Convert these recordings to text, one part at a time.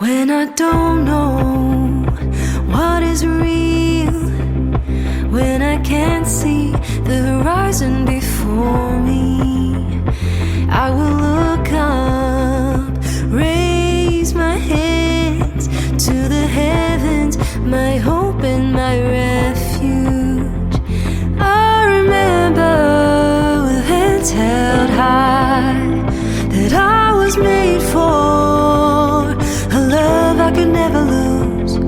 When I don't know what is real, when I can't see the horizon before me, I will look up, raise my hands to the heavens, my hope and my refuge. I remember with hands held high that I was made for a love I could never lose.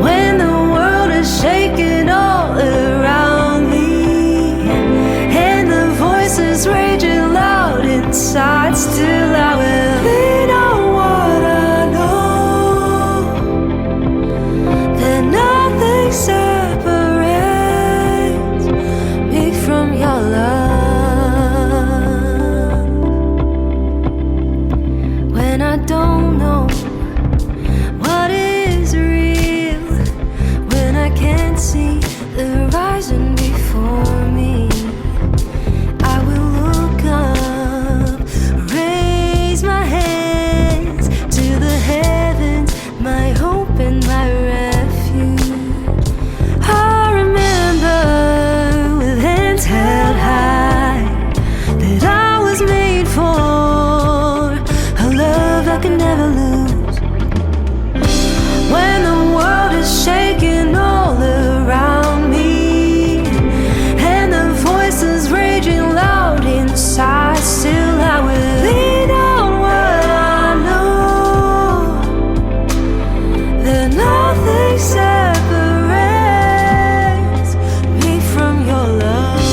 When the world is shaking all around me and the voices raging loud inside, still I will lean on what I know, that nothing separates me from your love. When I don't know what is real, when I can't see the horizon before me, I will look up, raise my hands to the heavens, my hope and my refuge. I remember with hands held high that I was made for a love I could never lose. When the world is shaking all around me and the voices raging loud inside, still I will lean on what I know, that nothing separates me from your love.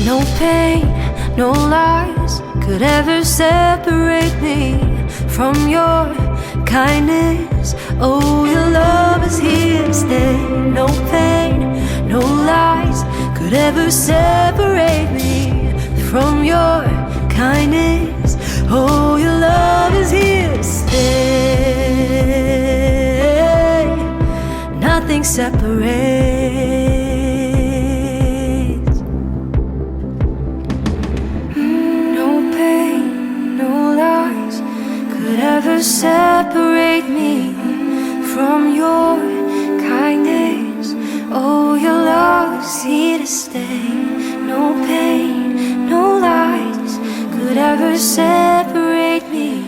No pain, no lies could ever separate me from your kindness. Oh, your love is here to stay. No pain, no lies could ever separate me from your kindness. Oh, your love is here to stay. Nothing separates. No pain, no lies could ever separate me from your kindness. Oh, your love is here to stay. No pain, no lies could ever separate me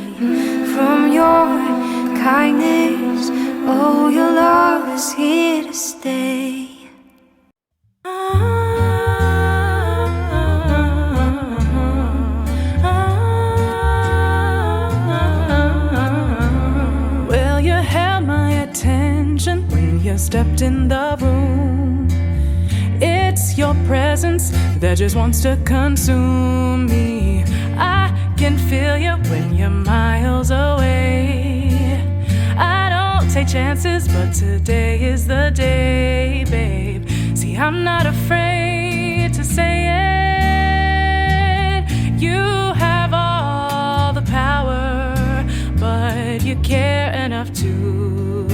from your kindness. Oh, your love is here to stay. Well, you held my attention when you stepped in the room. It's your presence that just wants to consume me. I can feel you when you're miles away. I don't take chances, but today is the day, babe. See, I'm not afraid to say it. You have all the power, but you care enough to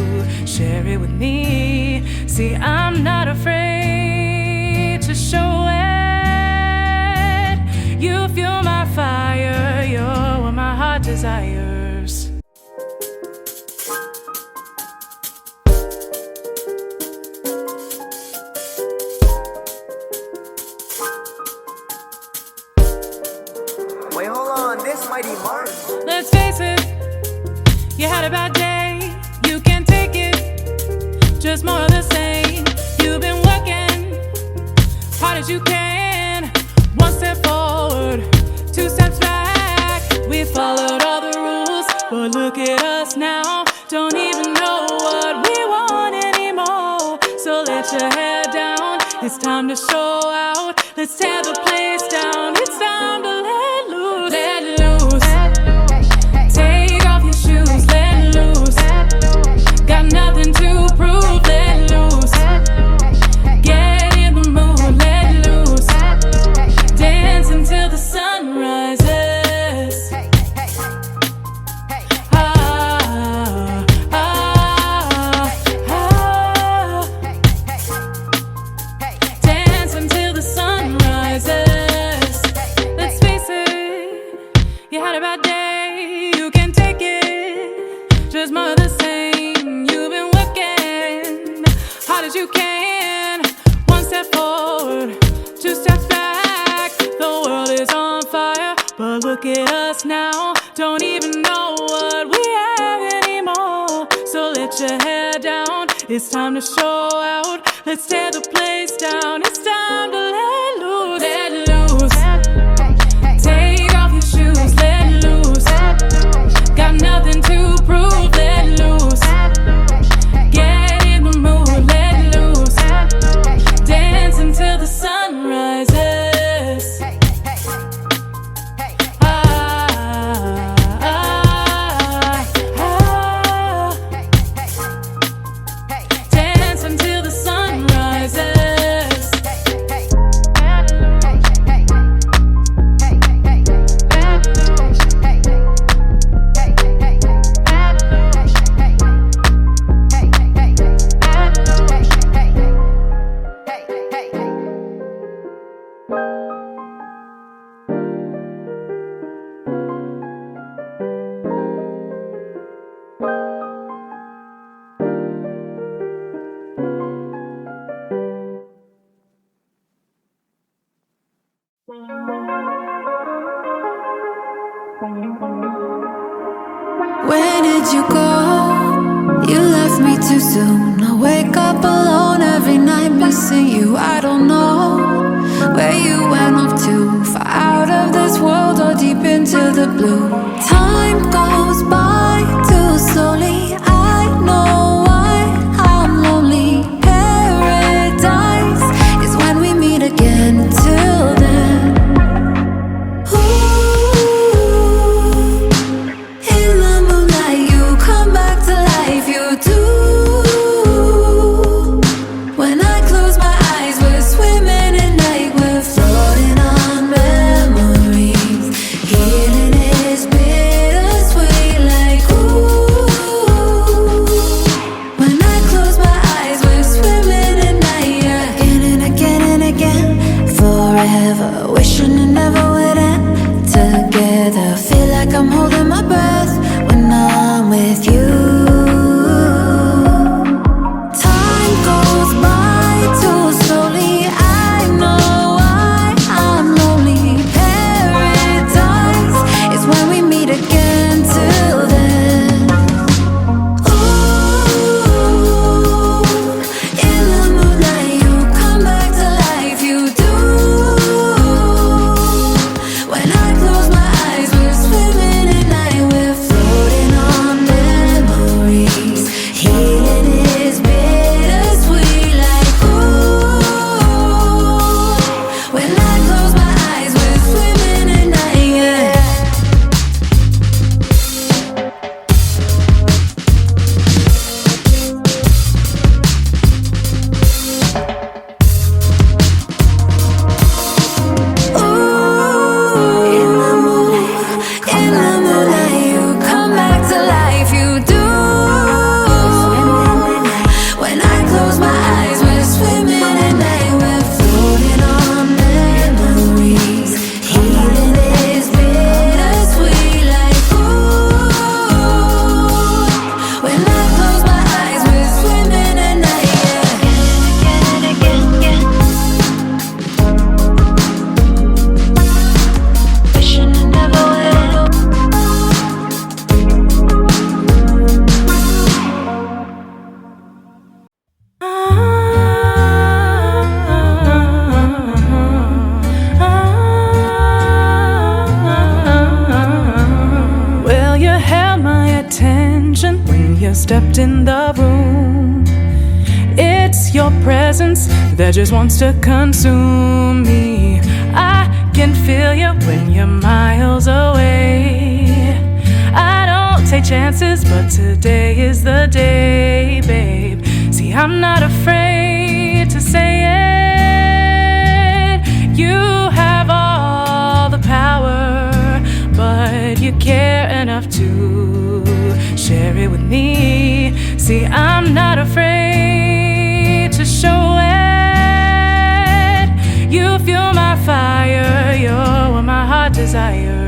share it with me. See, I'm not afraid to show it. You fuel my fire, you're what my heart desires. Wait, hold on, this might be Martin. Let's face it, you had a bad day, you can't take it, just more of the same. You've been working hard as you can. One step forward, two steps back. We followed all the rules, but look at us now. Don't even know what we want anymore. So let your head down, it's time to show out. Let's tear the place down, it's time to let loose. Let loose, take off your shoes, let loose. Got nothing to prove, let loose. Get in the mood, let loose. Dance until the sun rises. Ah, ah, ah. you can. One step forward, two steps back. The world is on fire, but look at us now. Don't even know what we have anymore. So let your hair down, it's time to show out. Let's tear the place down, it's time to let loose. Let loose. Take off your shoes, let loose. Got nothing to prove, let loose. Get in the mood, let loose. Dance until the sun rises. Dance until the sun rises. Where did you go? You left me too soon. I wake up alone every night missing you. I don't know where you went off to, far out of this world or deep into the blue. Time goes by too slowly. I know why I'm lonely. Paradise is when we meet again. Till then, in the moonlight you come back to life. You do. When I close my eyes, we're swimming at night. We're floating on memories. Healing is bittersweet, like ooh. When I close my eyes, we're swimming at night. Yeah. Again and again and again, forever wishing it never would end. Together, feel like I'm holding my breath when I'm with you. Time goes by too slowly. I know why I'm lonely. Paradise is when we meet again. Till then, ooh, in the moonlight you come back to life. You do. When I close my eyes, we're swimming at night. We're floating on memories. Healing is bittersweet, like ooh. When I close my eyes, we're swimming at night. Yeah. Ooh, in the moonlight you come back to life. You do. When I close my eyes, we're swimming at night. We're floating on memories. Healing is bittersweet, like ooh. When I close my eyes, we're swimming at night. Yeah. Again and again, wishing it never will. Well, you held my attention when you stepped in the room. It's your presence that just wants to consume me. I can feel you when you're miles away. I don't take chances, but today is the day, babe. See, I'm not afraid to say it. You have all the power, but you care enough to share it with me. See, I'm not afraid to show it. You fuel my fire, you're what my heart desires.